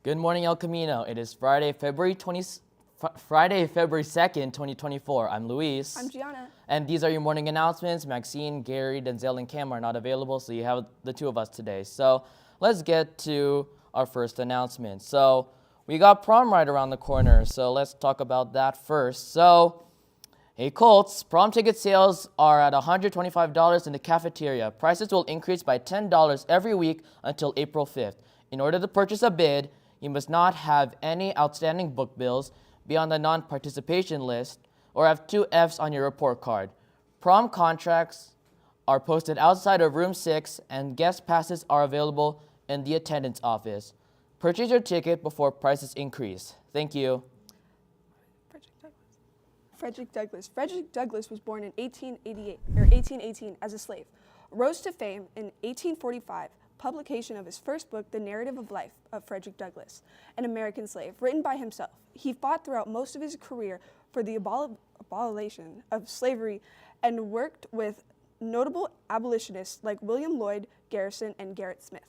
Good morning, El Camino. It is Friday, February 2nd, 2024. I'm Luis. I'm Gianna. And these are your morning announcements. Maxine, Gary, Denzel, and Cam are not available, so you have the two of us today. So let's get to our first announcement. So we got prom right around the corner, so let's talk about that first. So, hey Colts, prom ticket sales are at $125 in the cafeteria. Prices will increase by $10 every week until April 5th. In order to purchase a bid, you must not have any outstanding book bills, be on the non-participation list, or have 2 Fs on your report card. Prom contracts are posted outside of room 6, and guest passes are available in the attendance office. Purchase your ticket before prices increase. Thank you. Frederick Douglass was born in 1818 as a slave. Rose to fame in 1845, publication of his first book, The Narrative of Life of Frederick Douglass, an American slave, written by himself. He fought throughout most of his career for the abolition of slavery and worked with notable abolitionists like William Lloyd Garrison and Gerrit Smith.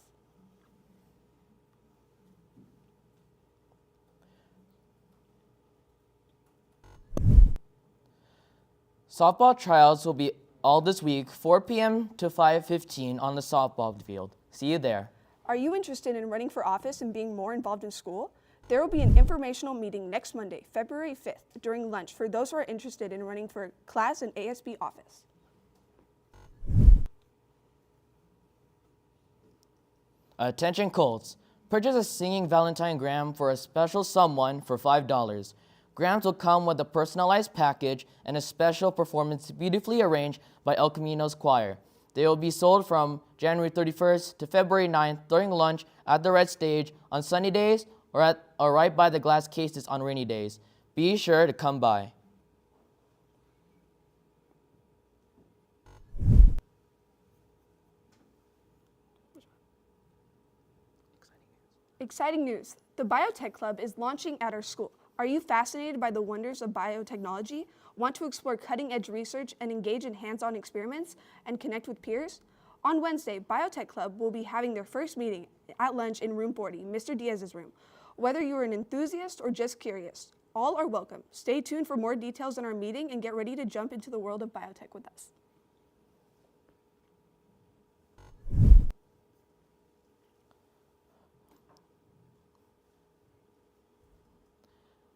Softball trials will be all this week, 4 p.m. to 5:15 on the softball field. See you there. Are you interested in running for office and being more involved in school? There will be an informational meeting next Monday, February 5th, during lunch for those who are interested in running for class and ASB office. Attention Colts. Purchase a singing Valentine gram for a special someone for $5. Grams will come with a personalized package and a special performance beautifully arranged by El Camino's choir. They will be sold from January 31st to February 9th during lunch at the Red Stage on sunny days or right by the glass cases on rainy days. Be sure to come by. Exciting news. The Biotech Club is launching at our school. Are you fascinated by the wonders of biotechnology? Want to explore cutting-edge research and engage in hands-on experiments and connect with peers? On Wednesday, Biotech Club will be having their first meeting at lunch in room 40, Mr. Diaz's room. Whether you're an enthusiast or just curious, all are welcome. Stay tuned for more details on our meeting and get ready to jump into the world of biotech with us.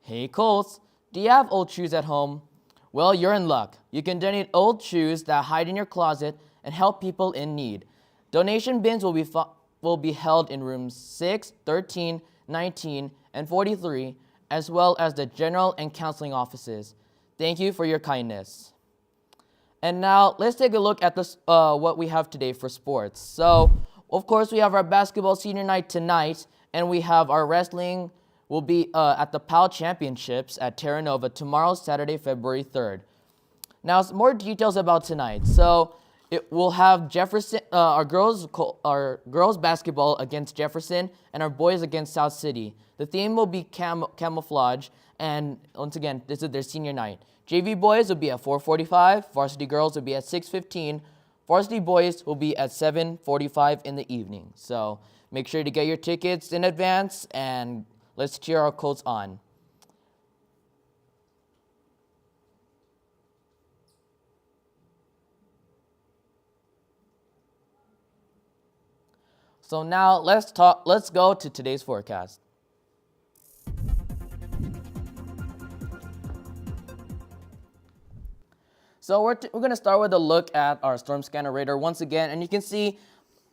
Hey Colts, do you have old shoes at home? Well, you're in luck. You can donate old shoes that hide in your closet and help people in need. Donation bins will be held in rooms 6, 13, 19, and 43, as well as the general and counseling offices. Thank you for your kindness. And now let's take a look at this, what we have today for sports. So, of course, we have our basketball senior night tonight, and we have our wrestling will be at the PAL Championships at Terra Nova tomorrow, Saturday, February 3rd. Now, some more details about tonight. So, it will have Jefferson, our girls basketball against Jefferson, and our boys against South City. The theme will be camouflage, and once again, this is their senior night. JV boys will be at 4:45, varsity girls will be at 6:15, varsity boys will be at 7:45 in the evening. So, make sure to get your tickets in advance, and let's cheer our Colts on. So now let's go to today's forecast. So we're going to start with a look at our storm scanner radar once again, and you can see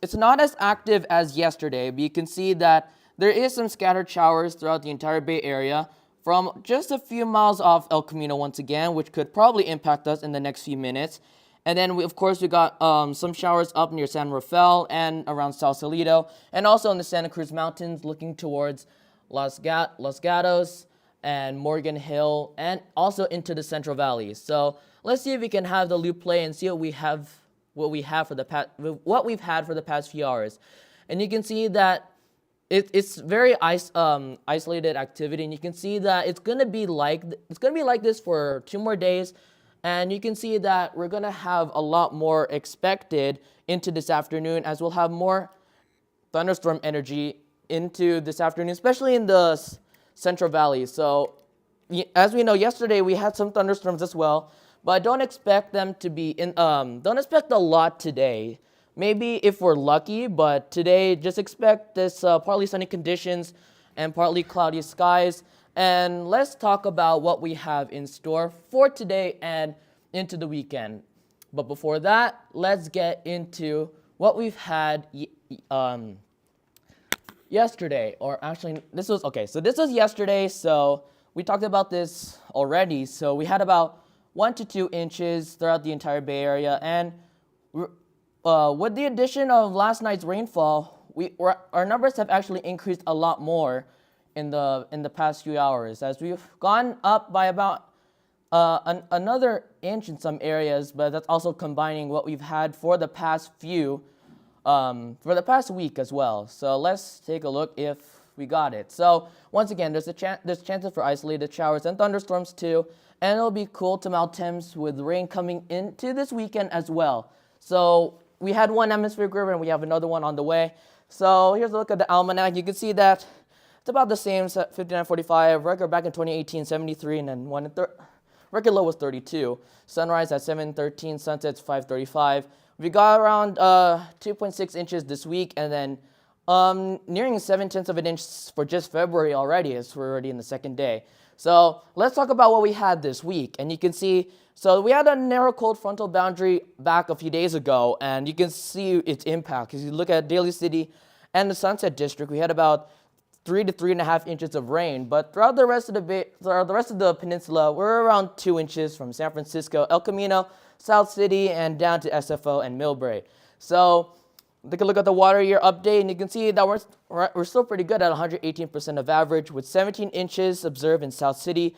it's not as active as yesterday, but you can see that there is some scattered showers throughout the entire Bay Area from just a few miles off El Camino once again, which could probably impact us in the next few minutes. And then, we got some showers up near San Rafael and around Sausalito, and also in the Santa Cruz Mountains looking towards Los Gatos and Morgan Hill, and also into the Central Valley. So let's see if we can have the loop play and see what we've had for the past few hours. And you can see that it's very isolated activity, and you can see that it's gonna be like this for 2 more days, and you can see that we're gonna have a lot more expected into this afternoon, as we'll have more thunderstorm energy into this afternoon, especially in the Central Valley. So as we know, yesterday we had some thunderstorms as well, but don't expect them to be don't expect a lot today. Maybe if we're lucky, but today just expect this partly sunny conditions and partly cloudy skies. And let's talk about what we have in store for today and into the weekend. But before that, let's get into what we've had yesterday, or actually this was yesterday, so we talked about this already. So we had about 1 to 2 inches throughout the entire Bay Area, and with the addition of last night's rainfall, our numbers have actually increased a lot more in the past few hours, as we've gone up by about another inch in some areas, but that's also combining what we've had for the past week as well. So let's take a look if we got it. So once again, there's chances for isolated showers and thunderstorms too, and it'll be cool to Mount Thames with rain coming into this weekend as well. So we had one atmospheric river and we have another one on the way. So here's a look at the almanac. You can see that it's about the same, 59.45, record back in 2018, 73, and then record low was 32. Sunrise at 7:13, sunset's 5:35. We got around 2.6 inches this week, and then nearing 0.7 of an inch for just February already, as we're already in the second day. So let's talk about what we had this week. And you can see, so we had a narrow cold frontal boundary back a few days ago, and you can see its impact. As you look at Daly City and the Sunset District, we had about 3 to 3.5 inches of rain, but throughout the rest of the peninsula, we're around 2 inches from San Francisco, El Camino, South City, and down to SFO and Millbrae. So take a look at the water year update, and you can see that we're still pretty good at 118% of average, with 17 inches observed in South City,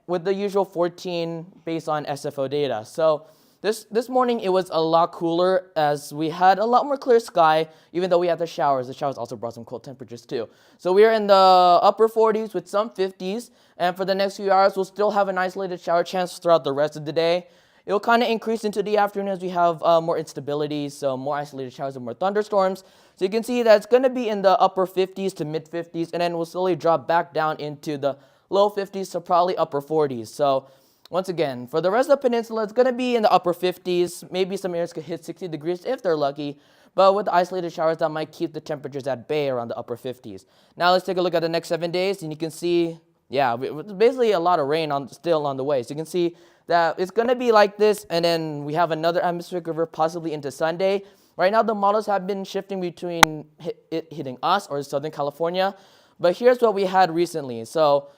with the usual 14 based on SFO data. So this morning, it was a lot cooler, as we had a lot more clear sky, even though we had the showers. The showers also brought some cold temperatures too. So we are in the upper 40s with some 50s, and for the next few hours, we'll still have an isolated shower chance throughout the rest of the day. It will kind of increase into the afternoon as we have more instability, so more isolated showers and more thunderstorms. So you can see that it's going to be in the upper 50s to mid 50s, and then we'll slowly drop back down into the low 50s to probably upper 40s. So once again, for the rest of the peninsula, it's going to be in the upper 50s. Maybe some areas could hit 60 degrees if they're lucky. But with the isolated showers, that might keep the temperatures at bay around the upper 50s. Now let's take a look at the next 7 days. And you can see, basically a lot of rain still on the way. So you can see that it's going to be like this. And then we have another atmospheric river possibly into Sunday. Right now, the models have been shifting between it hitting us or Southern California. But here's what we had recently. So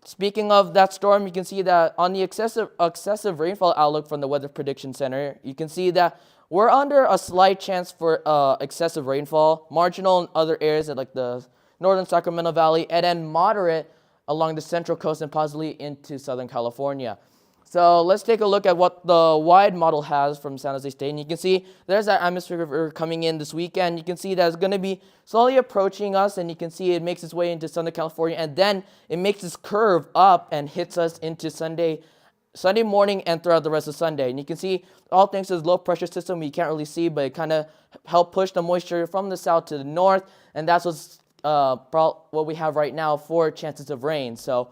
speaking of that storm, you can see that on the excessive rainfall outlook from the Weather Prediction Center, you can see that we're under a slight chance for excessive rainfall, marginal in other areas like the northern Sacramento Valley, and then moderate along the central coast and possibly into Southern California. So let's take a look at what the wide model has from San Jose State. And you can see there's that atmospheric river coming in this weekend. You can see that it's going to be slowly approaching us, and you can see it makes its way into Southern California, and then it makes this curve up and hits us into Sunday morning and throughout the rest of Sunday. And you can see all thanks to this low pressure system, we can't really see, but it kind of helped push the moisture from the south to the north, and that's what we have right now for chances of rain. So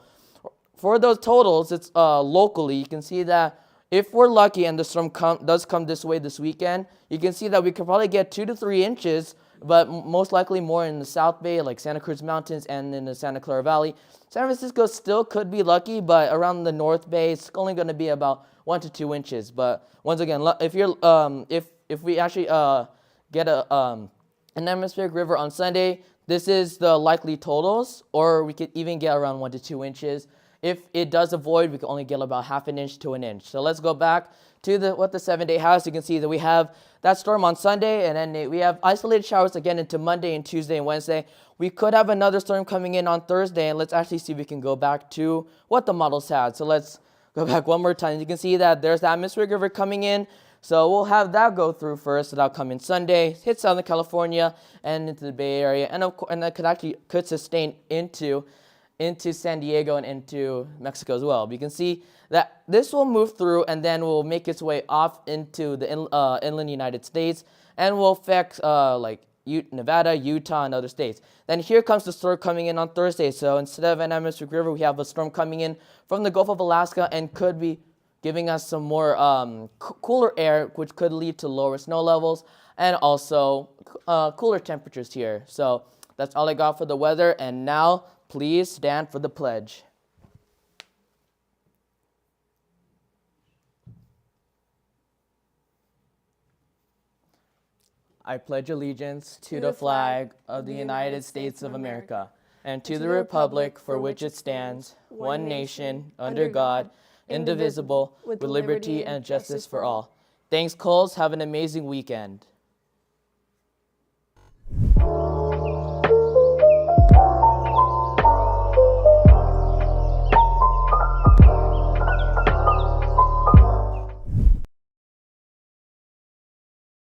for those totals, it's locally, you can see that if we're lucky and the storm does come this way this weekend, you can see that we could probably get 2 to 3 inches, but most likely more in the South Bay, like Santa Cruz Mountains and in the Santa Clara Valley. San Francisco still could be lucky, but around the North Bay, it's only going to be about 1 to 2 inches. But once again, if we actually get an atmospheric river on Sunday, this is the likely totals, or we could even get around 1 to 2 inches. If it does avoid, we can only get about 1/2 inch to 1 inch. So let's go back to what the 7-day has. You can see that we have that storm on Sunday, and then we have isolated showers again into Monday and Tuesday and Wednesday. We could have another storm coming in on Thursday, and let's actually see if we can go back to what the models had. So let's go back one more time. You can see that there's the atmospheric river coming in. So we'll have that go through first. So that'll come in Sunday, hit Southern California and into the Bay Area, and that could sustain into San Diego and into Mexico as well. But you can see that this will move through and then will make its way off into the inland United States, and will affect Nevada, Utah, and other states. Then here comes the storm coming in on Thursday. So instead of an atmospheric river, we have a storm coming in from the Gulf of Alaska and could be giving us some more cooler air, which could lead to lower snow levels and also cooler temperatures here. So that's all I got for the weather. And now, please stand for the pledge. I pledge allegiance to the flag of the United States of America and to the republic for which it stands, one nation, under God, indivisible, with liberty and justice for all. Thanks, Coles. Have an amazing weekend.